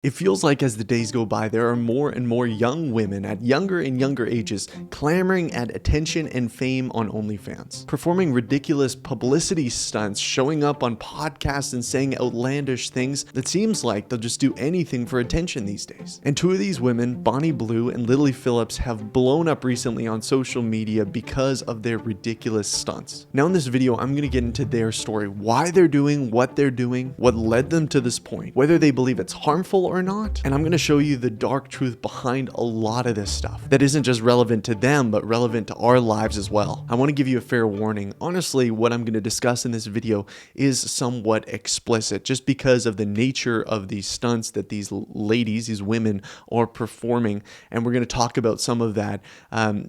It feels like as the days go by, there are more and more young women at younger and younger ages clamoring at attention and fame on OnlyFans, performing ridiculous publicity stunts, showing up on podcasts and saying outlandish things that seems like they'll just do anything for attention these days. And two of these women, Bonnie Blue and Lily Phillips, have blown up recently on social media because of their ridiculous stunts. Now in this video, I'm going to get into their story, why they're doing what they're doing, what led them to this point, whether they believe it's harmful or not, and I'm going to show you the dark truth behind a lot of this stuff that isn't just relevant to them but relevant to our lives as well. I want to give you a fair warning. Honestly, what I'm going to discuss in this video is somewhat explicit just because of the nature of these stunts that these ladies, these women, are performing, and we're going to talk about some of that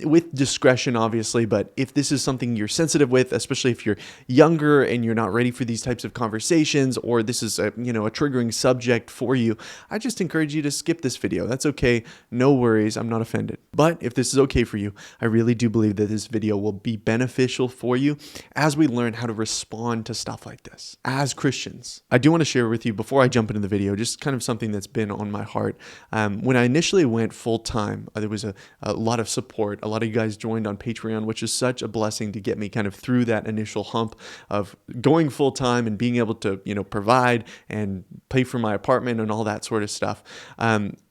with discretion obviously. But if this is something you're sensitive with, especially if you're younger and you're not ready for these types of conversations, or this is a triggering subject for you, I just encourage you to skip this video. That's okay. No worries. I'm not offended. But if this is okay for you, I really do believe that this video will be beneficial for you as we learn how to respond to stuff like this as Christians. I do want to share with you before I jump into the video, just kind of something that's been on my heart. When I initially went full time, there was a lot of support. A lot of you guys joined on Patreon, which is such a blessing to get me kind of through that initial hump of going full time and being able to, provide and pay for my apartment and all that sort of stuff.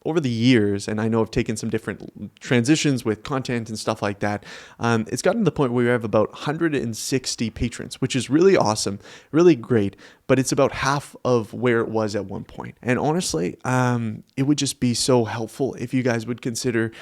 Over the years, and I know I've taken some different transitions with content and stuff like that, it's gotten to the point where we have about 160 patrons, which is really awesome, really great, but it's about half of where it was at one point. And honestly, it would just be so helpful if you guys would consider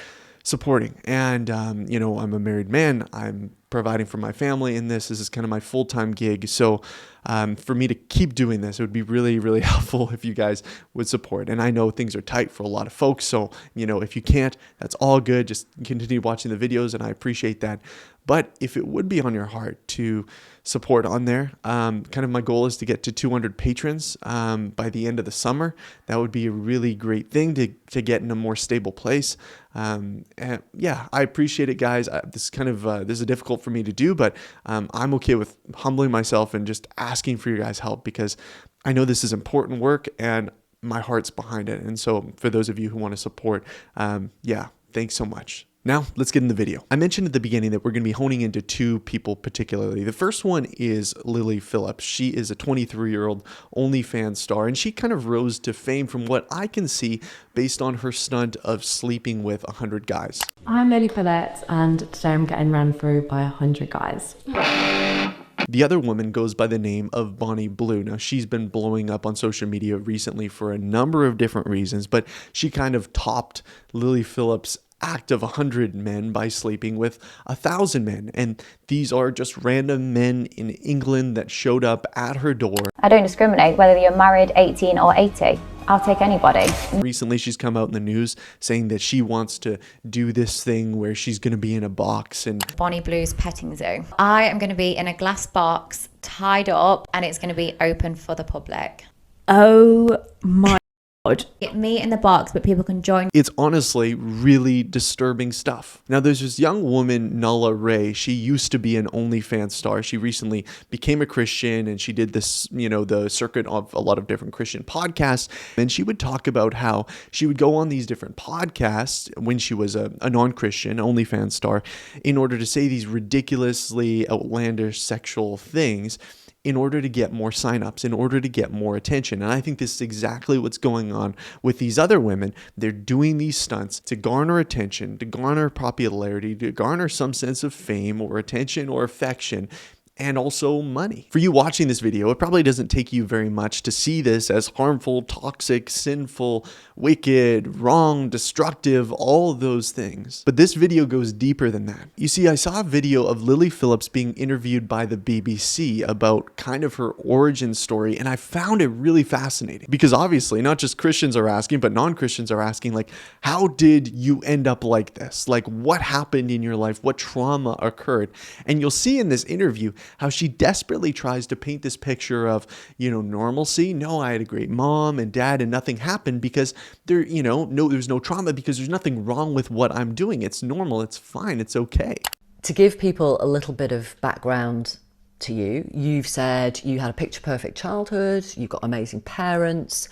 supporting. And, I'm a married man. I'm providing for my family in this. This is kind of my full-time gig. So for me to keep doing this, it would be really, really helpful if you guys would support. And I know things are tight for a lot of folks. So, if you can't, that's all good. Just continue watching the videos and I appreciate that. But if it would be on your heart to support on there, kind of my goal is to get to 200 patrons by the end of the summer. That would be a really great thing to get in a more stable place. And yeah, I appreciate it, guys. This is difficult for me to do, but I'm okay with humbling myself and just asking for your guys' help because I know this is important work and my heart's behind it. And so for those of you who want to support, thanks so much. Now, let's get in the video. I mentioned at the beginning that we're going to be honing into two people particularly. The first one is Lily Phillips. She is a 23-year-old OnlyFans star, and she kind of rose to fame from what I can see based on her stunt of sleeping with 100 guys. I'm Lily Phillips, and today I'm getting ran through by 100 guys. The other woman goes by the name of Bonnie Blue. Now, she's been blowing up on social media recently for a number of different reasons, but she kind of topped Lily Phillips' act of 100 men by sleeping with 1,000 men. And these are just random men in England that showed up at her door. I don't discriminate whether you're married, 18 or 80. I'll take anybody. Recently, she's come out in the news saying that she wants to do this thing where she's going to be in a box and Bonnie Blue's petting zoo. I am going to be in a glass box, tied up, and it's going to be open for the public. Oh my God. Get me in the box, but people can join. It's honestly really disturbing stuff. Now, there's this young woman, Nala Ray. She used to be an OnlyFans star. She recently became a Christian and she did this, the circuit of a lot of different Christian podcasts. And she would talk about how she would go on these different podcasts when she was a non-Christian OnlyFans star in order to say these ridiculously outlandish sexual things in order to get more signups, in order to get more attention. And I think this is exactly what's going on with these other women. They're doing these stunts to garner attention, to garner popularity, to garner some sense of fame or attention or affection, and also money. For you watching this video, it probably doesn't take you very much to see this as harmful, toxic, sinful, wicked, wrong, destructive, all of those things. But this video goes deeper than that. You see, I saw a video of Lily Phillips being interviewed by the BBC about kind of her origin story, and I found it really fascinating because obviously not just Christians are asking, but non-Christians are asking, like, how did you end up like this? Like, what happened in your life? What trauma occurred? And you'll see in this interview how she desperately tries to paint this picture of, normalcy. No, I had a great mom and dad and nothing happened because there's no trauma because there's nothing wrong with what I'm doing. It's normal. It's fine. It's okay. To give people a little bit of background to you, you've said you had a picture perfect childhood, you've got amazing parents,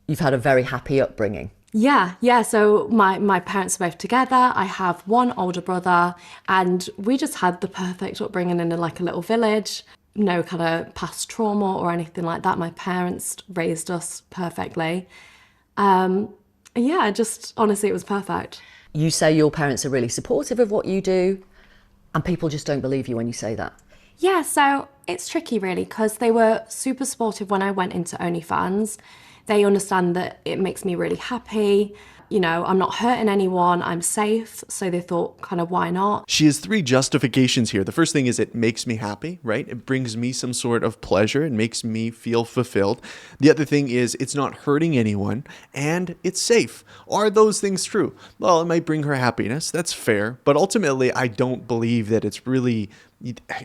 You've had a very happy upbringing. Yeah. So my parents are both together. I have one older brother, and we just had the perfect upbringing in like a little village. No kind of past trauma or anything like that. My parents raised us perfectly. Yeah, just honestly, it was perfect. You say your parents are really supportive of what you do, and people just don't believe you when you say that. Yeah, so it's tricky really because they were super supportive when I went into OnlyFans. They understand that it makes me really happy. You know, I'm not hurting anyone, I'm safe. So they thought, kind of, why not? She has three justifications here. The first thing is it makes me happy, right? It brings me some sort of pleasure. It makes me feel fulfilled. The other thing is it's not hurting anyone and it's safe. Are those things true? Well, it might bring her happiness. That's fair. But ultimately, I don't believe that it's really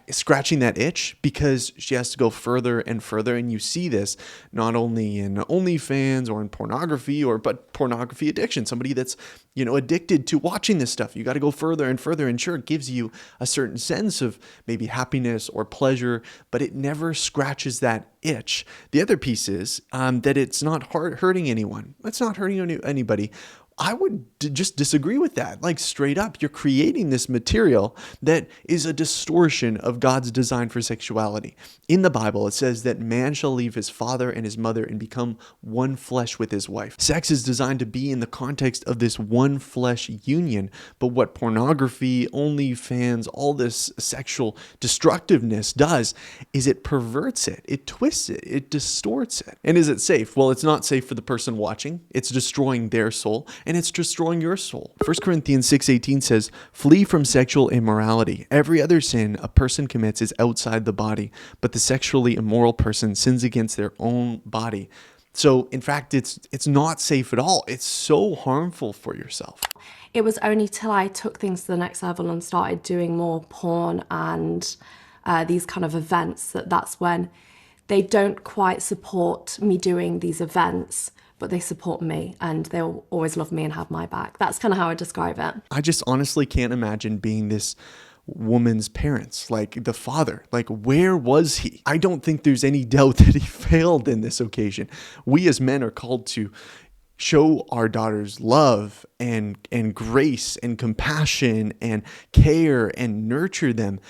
scratching that itch because she has to go further and further. And you see this not only in OnlyFans or in pornography but pornography addiction, somebody that's, addicted to watching this stuff. You got to go further and further. And sure, it gives you a certain sense of maybe happiness or pleasure, but it never scratches that itch. The other piece is that it's not hurting anyone. It's not hurting anybody. I would just disagree with that. Like straight up, you're creating this material that is a distortion of God's design for sexuality. In the Bible, it says that man shall leave his father and his mother and become one flesh with his wife. Sex is designed to be in the context of this one flesh union. But what pornography, OnlyFans, all this sexual destructiveness does is it perverts it, it twists it, it distorts it. And is it safe? Well, it's not safe for the person watching. It's destroying their soul. And it's destroying your soul. 1 Corinthians 6:18 says, flee from sexual immorality. Every other sin a person commits is outside the body, but the sexually immoral person sins against their own body. So in fact, it's not safe at all. It's so harmful for yourself. It was only till I took things to the next level and started doing more porn and these kind of events that's when they don't quite support me doing these events, but they support me and they'll always love me and have my back. That's kind of how I describe it. I just honestly can't imagine being this woman's parents, like the father. Like, where was he? I don't think there's any doubt that he failed in this occasion. We as men are called to show our daughters love and grace and compassion and care and nurture them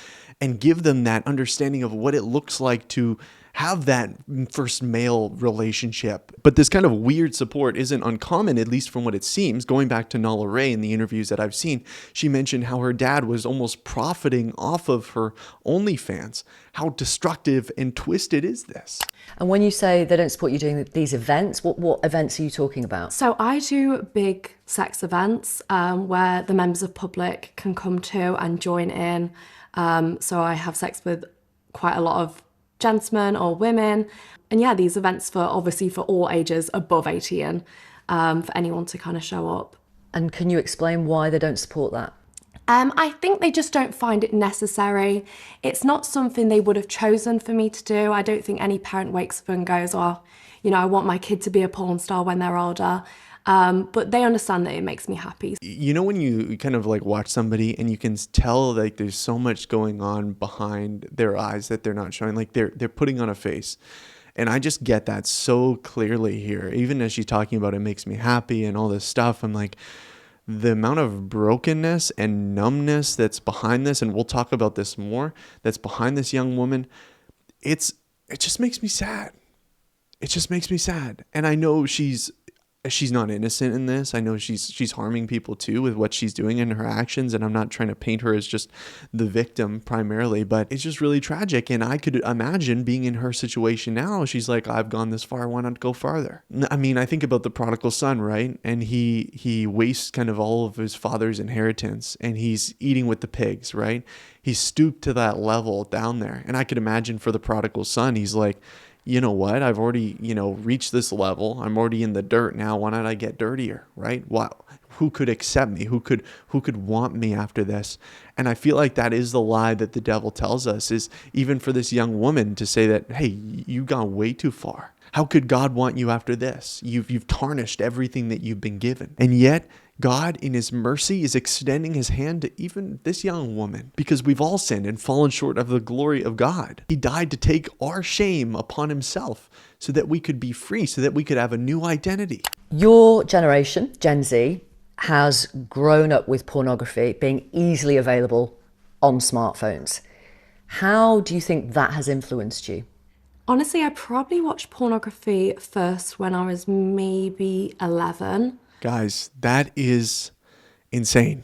and give them that understanding of what it looks like to have that first male relationship. But this kind of weird support isn't uncommon, at least from what it seems. Going back to Nala Ray in the interviews that I've seen, she mentioned how her dad was almost profiting off of her OnlyFans. How destructive and twisted is this? And when you say they don't support you doing these events, what events are you talking about? So I do big sex events where the members of public can come to and join in. So I have sex with quite a lot of gentlemen or women. And yeah, these events obviously for all ages above 18, for anyone to kind of show up. And can you explain why they don't support that? I think they just don't find it necessary. It's not something they would have chosen for me to do. I don't think any parent wakes up and goes, oh, I want my kid to be a porn star when they're older. But they understand that it makes me happy. When you kind of like watch somebody and you can tell like there's so much going on behind their eyes that they're not showing, like they're putting on a face. And I just get that so clearly here. Even as she's talking about it makes me happy and all this stuff, I'm like, the amount of brokenness and numbness that's behind this, and we'll talk about this more, that's behind this young woman, it just makes me sad. It just makes me sad. And I know she's not innocent in this. I know she's harming people too with what she's doing in her actions. And I'm not trying to paint her as just the victim primarily, but it's just really tragic. And I could imagine being in her situation now. She's like, I've gone this far. Why not go farther? I mean, I think about the prodigal son, right? And he wastes kind of all of his father's inheritance and he's eating with the pigs, right? He stooped to that level down there. And I could imagine for the prodigal son, he's like, you know what? I've already, reached this level. I'm already in the dirt now. Why not I get dirtier, right? Who could accept me? Who could want me after this? And I feel like that is the lie that the devil tells us, is even for this young woman to say that, hey, you've gone way too far. How could God want you after this? You've tarnished everything that you've been given. And yet, God, in his mercy, is extending his hand to even this young woman, because we've all sinned and fallen short of the glory of God. He died to take our shame upon himself so that we could be free, so that we could have a new identity. Your generation, Gen Z, has grown up with pornography being easily available on smartphones. How do you think that has influenced you? Honestly, I probably watched pornography first when I was maybe 11. Guys, that is insane,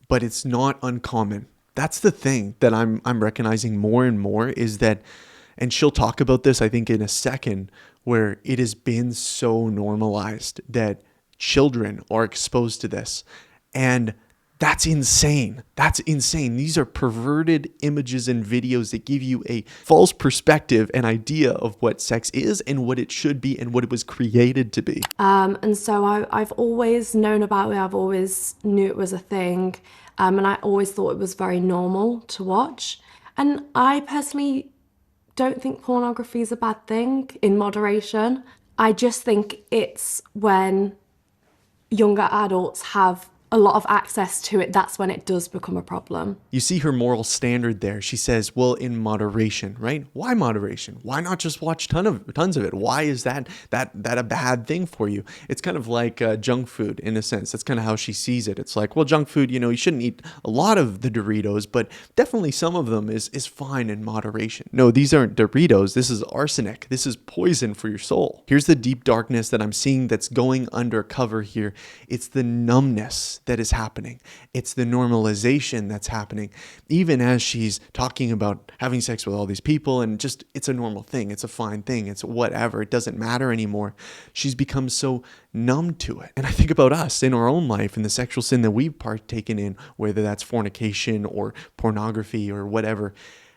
but it's not uncommon. That's the thing that I'm recognizing more and more is that, and she'll talk about this, I think, in a second, where it has been so normalized that children are exposed to this. And that's insane. That's insane. These are perverted images and videos that give you a false perspective and idea of what sex is and what it should be and what it was created to be. And so I've always known about it. I've always knew it was a thing. And I always thought it was very normal to watch. And I personally don't think pornography is a bad thing in moderation. I just think it's when younger adults have a lot of access to it, that's when it does become a problem. You see her moral standard there. She says, well, in moderation, right? Why moderation? Why not just watch tons of it? Why is that a bad thing for you? It's kind of like junk food in a sense. That's kind of how she sees it. It's like, well, junk food, you shouldn't eat a lot of the Doritos, but definitely some of them is fine in moderation. No, these aren't Doritos. This is arsenic. This is poison for your soul. Here's the deep darkness that I'm seeing that's going undercover here. It's the numbness that is happening. It's the normalization that's happening. Even as she's talking about having sex with all these people and just, it's a normal thing. It's a fine thing. It's whatever. It doesn't matter anymore. She's become so numb to it. And I think about us in our own life and the sexual sin that we've partaken in, whether that's fornication or pornography or whatever.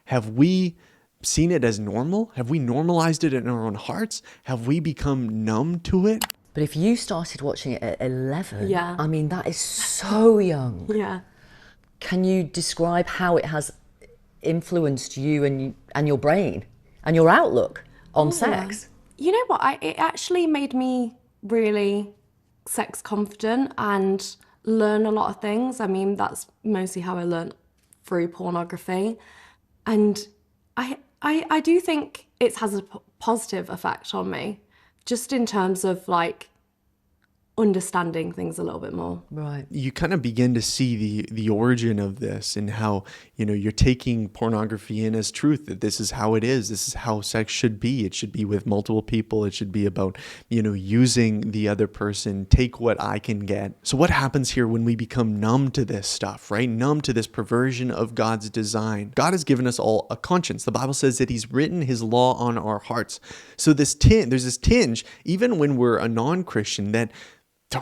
Have we seen it as normal? Have we normalized it in our own hearts? Have we become numb to it? But if you started watching it at 11, Yeah. I mean, that is so young. Yeah. Can you describe how it has influenced you and your brain and your outlook on sex? You know what? It actually made me really sex confident and learn a lot of things. I mean, that's mostly how I learned through pornography. And I do think it has a positive effect on me, just in terms of like understanding things a little bit more. Right. You kind of begin to see the origin of this and how, you're taking pornography in as truth, that this is how it is. This is how sex should be. It should be with multiple people. It should be about, using the other person, take what I can get. So what happens here when we become numb to this stuff, right? Numb to this perversion of God's design. God has given us all a conscience. The Bible says that he's written his law on our hearts. So there's this tinge, even when we're a non-Christian, that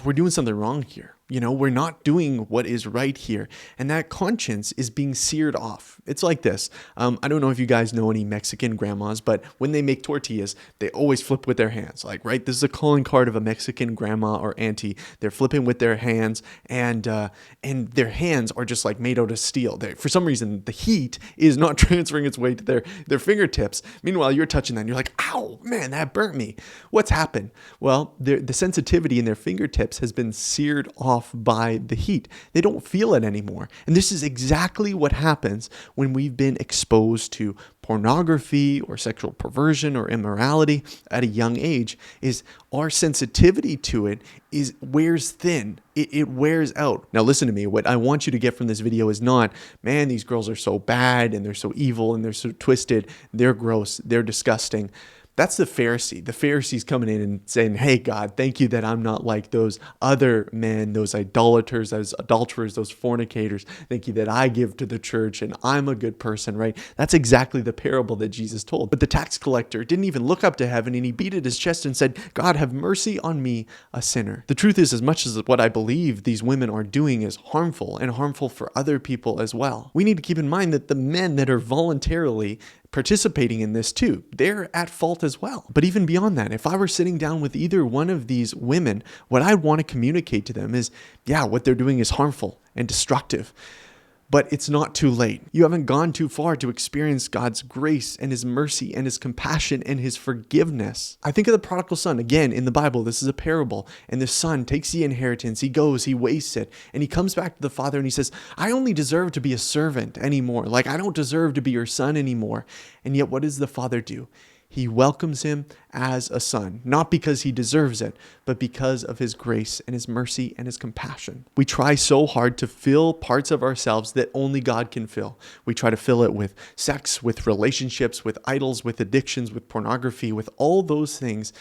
we're doing something wrong here. We're not doing what is right here. And that conscience is being seared off. It's like this. I don't know if you guys know any Mexican grandmas, but when they make tortillas, they always flip with their hands. Like, right? This is a calling card of a Mexican grandma or auntie. They're flipping with their hands, and their hands are just like made out of steel. For some reason, the heat is not transferring its way to their fingertips. Meanwhile, you're touching that and you're like, ow, man, that burnt me. What's happened? Well, the sensitivity in their fingertips has been seared off by the heat. They don't feel it anymore. And this is exactly what happens when we've been exposed to pornography or sexual perversion or immorality at a young age. Is our sensitivity to it wears thin. It wears out. Now listen to me. What I want you to get from this video is not, man, these girls are so bad and they're so evil and they're so twisted. They're gross. They're disgusting. That's the Pharisee. The Pharisee's coming in and saying, hey, God, thank you that I'm not like those other men, those idolaters, those adulterers, those fornicators. Thank you that I give to the church and I'm a good person, right? That's exactly the parable that Jesus told. But the tax collector didn't even look up to heaven, and he beat at his chest and said, God, have mercy on me, a sinner. The truth is, as much as what I believe these women are doing is harmful and harmful for other people as well, we need to keep in mind that the men that are voluntarily participating in this too, they're at fault as well. But even beyond that, if I were sitting down with either one of these women, what I'd want to communicate to them is, yeah, what they're doing is harmful and destructive. But it's not too late. You haven't gone too far to experience God's grace and his mercy and his compassion and his forgiveness. I think of the prodigal son. Again, in the Bible, this is a parable. And the son takes the inheritance. He goes, he wastes it. And he comes back to the father and he says, I only deserve to be a servant anymore. Like, I don't deserve to be your son anymore. And yet, what does the father do? He welcomes him as a son, not because he deserves it, but because of his grace and his mercy and his compassion. We try so hard to fill parts of ourselves that only God can fill. We try to fill it with sex, with relationships, with idols, with addictions, with pornography, with all those things.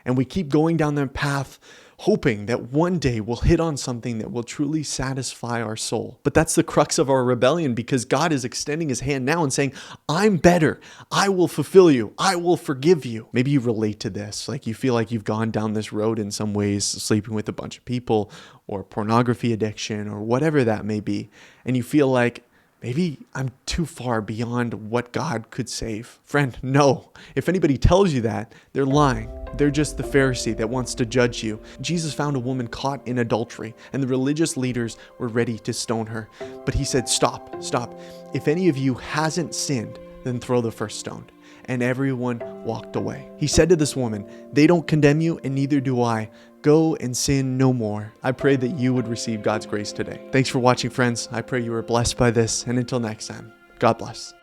And we keep going down that path, hoping that one day we'll hit on something that will truly satisfy our soul. But that's the crux of our rebellion, because God is extending his hand now and saying, I'm better. I will fulfill you. I will forgive you. Maybe you relate to this. Like, you feel like you've gone down this road in some ways, sleeping with a bunch of people or pornography addiction or whatever that may be. And you feel like, maybe I'm too far beyond what God could save. Friend, no. If anybody tells you that, they're lying. They're just the Pharisee that wants to judge you. Jesus found a woman caught in adultery, and the religious leaders were ready to stone her. But he said, stop. If any of you hasn't sinned, then throw the first stone. And everyone walked away. He said to this woman, they don't condemn you, and neither do I. Go and sin no more. I pray that you would receive God's grace today. Thanks for watching, friends. I pray you were blessed by this. And until next time, God bless.